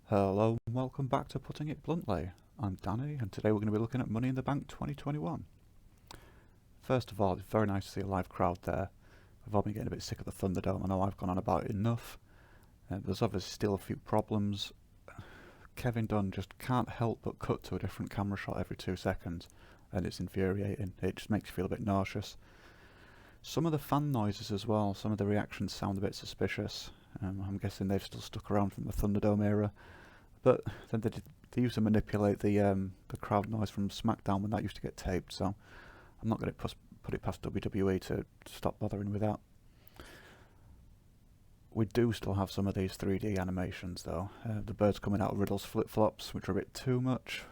Hello and welcome back to Putting It Bluntly. I'm Danny and today we're going to be looking at Money in the Bank 2021. First of all, it's very nice to see a live crowd there. I've all been getting a bit sick of the Thunderdome. I know I've gone on about it enough. There's obviously still a few problems. Kevin Dunn just can't help but cut to a different camera shot every 2 seconds and it's infuriating. It just makes you feel a bit nauseous. Some of the fan noises as well, some of the reactions sound a bit suspicious. I'm guessing they've still stuck around from the Thunderdome era. But then they used to manipulate the crowd noise from SmackDown when that used to get taped, so I'm not going to put it past WWE to stop bothering with that. We do still have some of these 3D animations though. The birds coming out of Riddle's flip-flops, which are a bit too much.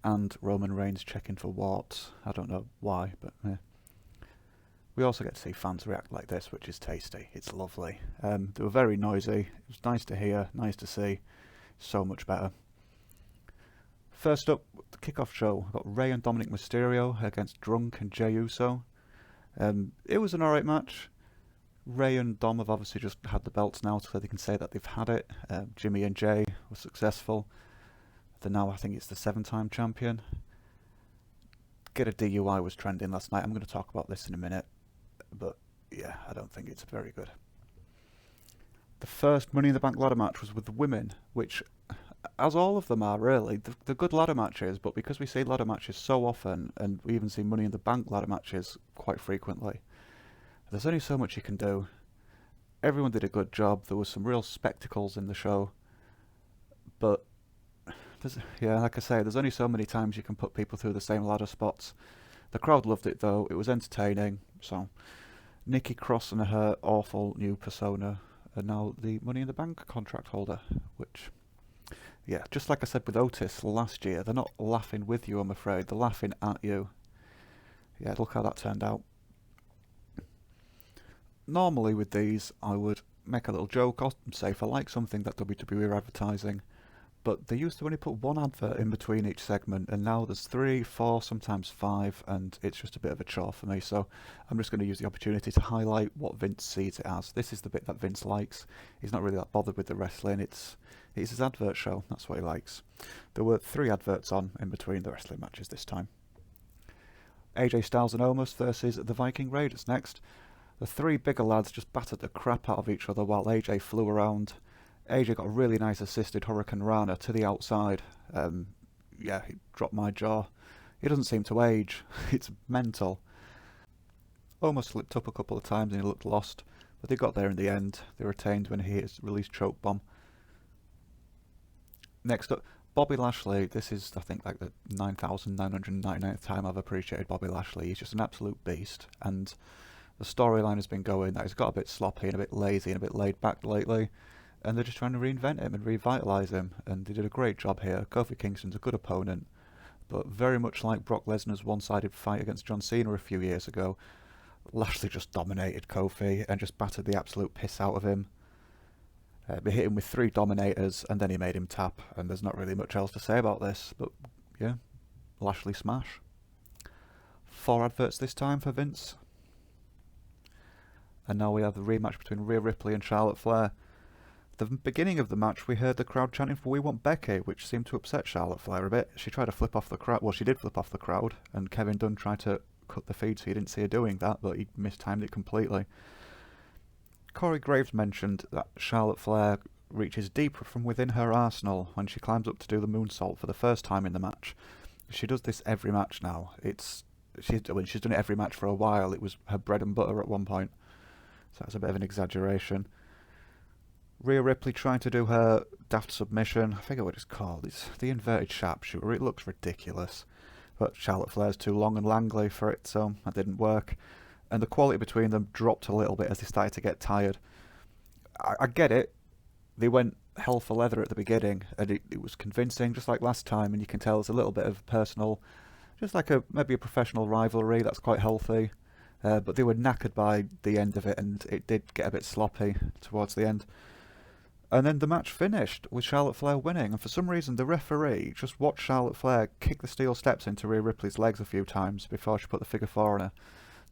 And Roman Reigns checking for warts. I don't know why, but we also get to see fans react like this, which is tasty. It's lovely. They were very noisy. It was nice to hear, nice to see. So much better. First up, the kickoff show. We've got Rhea and Dominik Mysterio against Drunk and Jey Uso. It was an alright match. Rhea and Dom have obviously just had the belts now, so they can say that they've had it. Jimmy and Jay were successful. They're now, I think it's the 7-time champion. Get a DUI was trending last night. I'm going to talk about this in a minute. But yeah, I don't think it's very good. The first Money in the Bank ladder match was with the women, which, as all of them are really, they're good ladder matches, but because we see ladder matches so often, and we even see Money in the Bank ladder matches quite frequently, there's only so much you can do. Everyone did a good job. There was some real spectacles in the show, but like I say, there's only so many times you can put people through the same ladder spots. The crowd loved it though. It was entertaining. So Nikki Cross and her awful new persona are now the Money in the Bank contract holder, which, yeah, just like I said with Otis last year, they're not laughing with you, I'm afraid. They're laughing at you. Yeah, look how that turned out. Normally with these, I would make a little joke or say if I like something that WWE are advertising, but they used to only put one advert in between each segment, and now there's 3, 4, sometimes 5, and it's just a bit of a chore for me, so I'm just going to use the opportunity to highlight what Vince sees it as. This is the bit that Vince likes. He's not really that bothered with the wrestling. It's his advert show. That's what he likes. There were 3 adverts on in between the wrestling matches this time. AJ Styles and Omos versus the Viking Raiders next. The 3 bigger lads just battered the crap out of each other while AJ flew around. AJ got a really nice assisted Hurricane Rana to the outside. Yeah, he dropped my jaw. He doesn't seem to age. It's mental. Almost slipped up a couple of times and he looked lost, but they got there in the end. They retained when he hit his released choke bomb. Next up, Bobby Lashley. This is, I think, like the 9,999th time I've appreciated Bobby Lashley. He's just an absolute beast, and the storyline has been going that he's got a bit sloppy and a bit lazy and a bit laid back lately. And they're just trying to reinvent him and revitalise him, and they did a great job here. Kofi Kingston's a good opponent, but very much like Brock Lesnar's one-sided fight against John Cena a few years ago, Lashley just dominated Kofi and just battered the absolute piss out of him. They hit him with 3 dominators, and then he made him tap, and there's not really much else to say about this, but yeah, Lashley smash. 4 adverts this time for Vince. And now we have the rematch between Rhea Ripley and Charlotte Flair. The beginning of the match, we heard the crowd chanting for "We Want Becky," which seemed to upset Charlotte Flair a bit. She tried to flip off the crowd. Well, she did flip off the crowd, and Kevin Dunn tried to cut the feed so you didn't see her doing that, but he mistimed it completely. Corey Graves mentioned that Charlotte Flair reaches deeper from within her arsenal when she climbs up to do the moonsault for the first time in the match. She does this every match now. She's done it every match for a while. It was her bread and butter at one point, so that's a bit of an exaggeration. Rhea Ripley trying to do her daft submission. I forget what it's called. It's the inverted sharpshooter. It looks ridiculous. But Charlotte Flair's too long and langly for it, so that didn't work. And the quality between them dropped a little bit as they started to get tired. I get it. They went hell for leather at the beginning, and it was convincing, just like last time, and you can tell there's a little bit of personal, just like maybe a professional rivalry that's quite healthy. But they were knackered by the end of it, and it did get a bit sloppy towards the end. And then the match finished with Charlotte Flair winning, and for some reason the referee just watched Charlotte Flair kick the steel steps into Rhea Ripley's legs a few times before she put the figure 4 on her.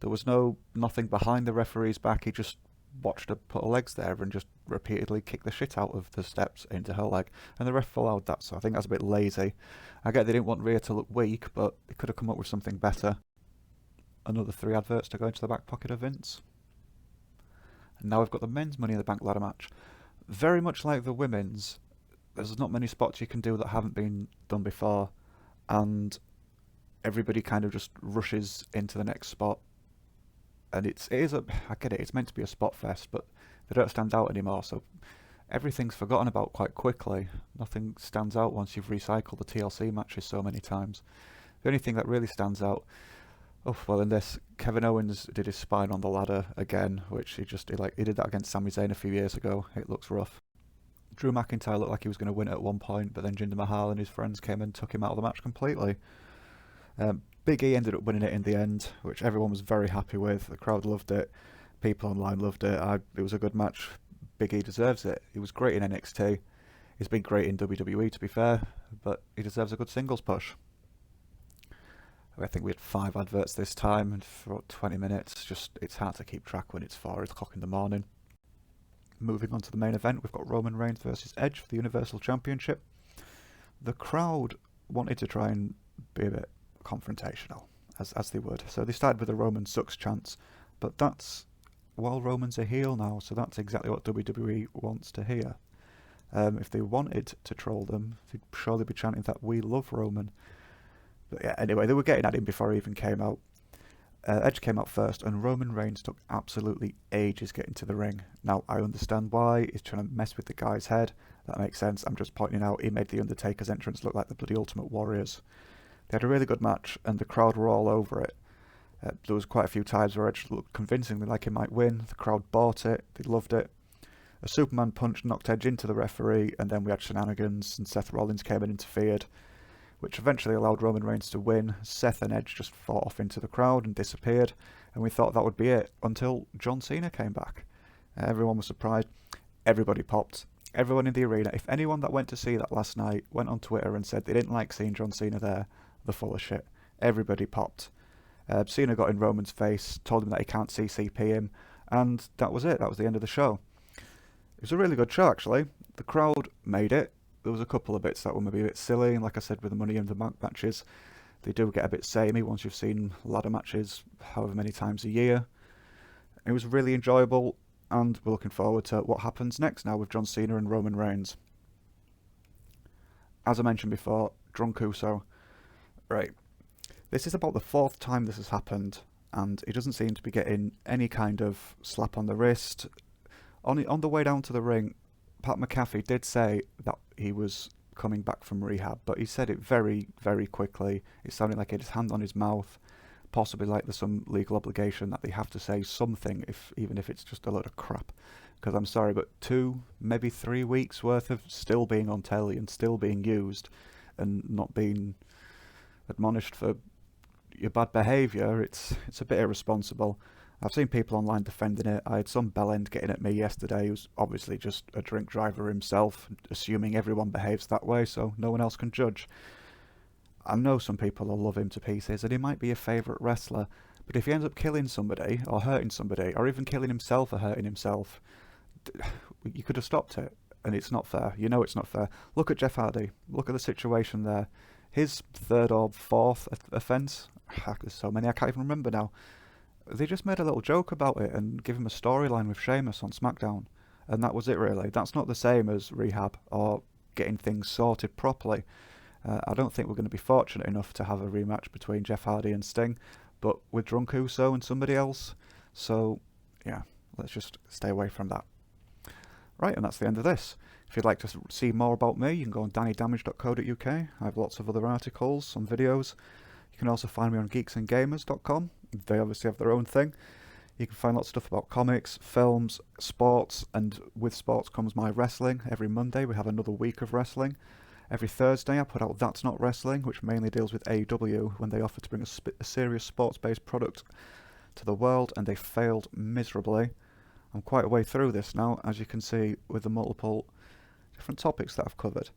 There was nothing behind the referee's back. He just watched her put her legs there and just repeatedly kick the shit out of the steps into her leg, and the ref allowed that, so I think that's a bit lazy. I get they didn't want Rhea to look weak, but they could have come up with something better. Another 3 adverts to go into the back pocket of Vince. And now we've got the men's Money in the Bank ladder match. Very much like the women's, there's not many spots you can do that haven't been done before, and everybody kind of just rushes into the next spot. And I get it, it's meant to be a spot fest, but they don't stand out anymore, so everything's forgotten about quite quickly. Nothing stands out once you've recycled the TLC matches so many times. The only thing that really stands out, in this, Kevin Owens did his spine on the ladder again, which he did that against Sami Zayn a few years ago. It looks rough. Drew McIntyre looked like he was going to win it at one point, but then Jinder Mahal and his friends came and took him out of the match completely. Big E ended up winning it in the end, which everyone was very happy with. The crowd loved it. People online loved it. It was a good match. Big E deserves it. He was great in NXT. He's been great in WWE, to be fair, but he deserves a good singles push. I think we had 5 adverts this time, and for 20 minutes, it's hard to keep track when it's 4 o'clock in the morning. Moving on to the main event, we've got Roman Reigns versus Edge for the Universal Championship. The crowd wanted to try and be a bit confrontational, as they would. So they started with a Roman sucks chants, but that's while Roman's a heel now, so that's exactly what WWE wants to hear. If they wanted to troll them, they'd surely be chanting that we love Roman. But yeah, anyway, they were getting at him before he even came out. Edge came out first, and Roman Reigns took absolutely ages getting to the ring. Now, I understand why. He's trying to mess with the guy's head. That makes sense. I'm just pointing out he made the Undertaker's entrance look like the bloody Ultimate Warriors. They had a really good match, and the crowd were all over it. There was quite a few times where Edge looked convincingly like he might win. The crowd bought it. They loved it. A Superman punch knocked Edge into the referee, and then we had shenanigans, and Seth Rollins came and interfered, which eventually allowed Roman Reigns to win. Seth and Edge just fought off into the crowd and disappeared, and we thought that would be it until John Cena came back. Everyone was surprised. Everybody popped. Everyone in the arena. If anyone that went to see that last night went on Twitter and said they didn't like seeing John Cena there, they're full of shit. Everybody popped. Cena got in Roman's face, told him that he can't CCP him, and that was it. That was the end of the show. It was a really good show, actually. The crowd made it. There was a couple of bits that were maybe a bit silly, and like I said with the Money in the Bank matches, they do get a bit samey once you've seen ladder matches however many times a year. It was really enjoyable, and we're looking forward to what happens next now with John Cena and Roman Reigns. As I mentioned before, Drunkuso. Right. This is about the 4th time this has happened, and he doesn't seem to be getting any kind of slap on the wrist. On the way down to the ring, Pat McAfee did say that he was coming back from rehab, but he said it very, very quickly. It sounded like he had his hand on his mouth, possibly like there's some legal obligation that they have to say something, even if it's just a load of crap. Because I'm sorry, but 2, maybe 3 weeks worth of still being on telly and still being used and not being admonished for your bad behaviour, it's a bit irresponsible. I've seen people online defending it. I had some bellend getting at me yesterday who's obviously just a drink driver himself, assuming everyone behaves that way so no one else can judge. I know some people will love him to pieces and he might be a favourite wrestler, but if he ends up killing somebody or hurting somebody or even killing himself or hurting himself, you could have stopped it, and it's not fair. You know it's not fair. Look at Jeff Hardy. Look at the situation there. His 3rd or 4th offence, there's so many I can't even remember now. They just made a little joke about it and give him a storyline with Sheamus on SmackDown, and that was it really. That's not the same as rehab or getting things sorted properly. I don't think we're going to be fortunate enough to have a rematch between Jeff Hardy and Sting, but with Drunkuso and somebody else, so yeah, let's just stay away from that. Right, and that's the end of this. If you'd like to see more about me, you can go on dannydamage.co.uk. I have lots of other articles, some videos. You can also find me on geeksandgamers.com. They obviously have their own thing. You can find lots of stuff about comics, films, sports, and with sports comes my wrestling. Every Monday we have another week of wrestling. Every Thursday I put out That's Not Wrestling, which mainly deals with AEW when they offered to bring a serious sports-based product to the world, and they failed miserably. I'm quite a way through this now, as you can see, with the multiple different topics that I've covered.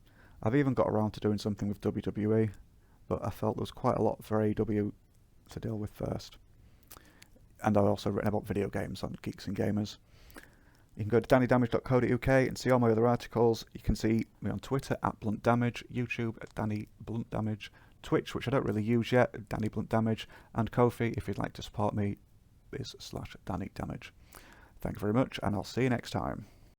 I've even got around to doing something with WWE, but I felt there was quite a lot for AEW to deal with first. And I've also written about video games on Geeks and Gamers. You can go to dannydamage.co.uk and see all my other articles. You can see me on Twitter @BluntDamage, YouTube at Danny Blunt Damage, Twitch, which I don't really use yet, Danny Blunt Damage, and Kofi, if you'd like to support me, is /Danny Damage. Thank you very much, and I'll see you next time.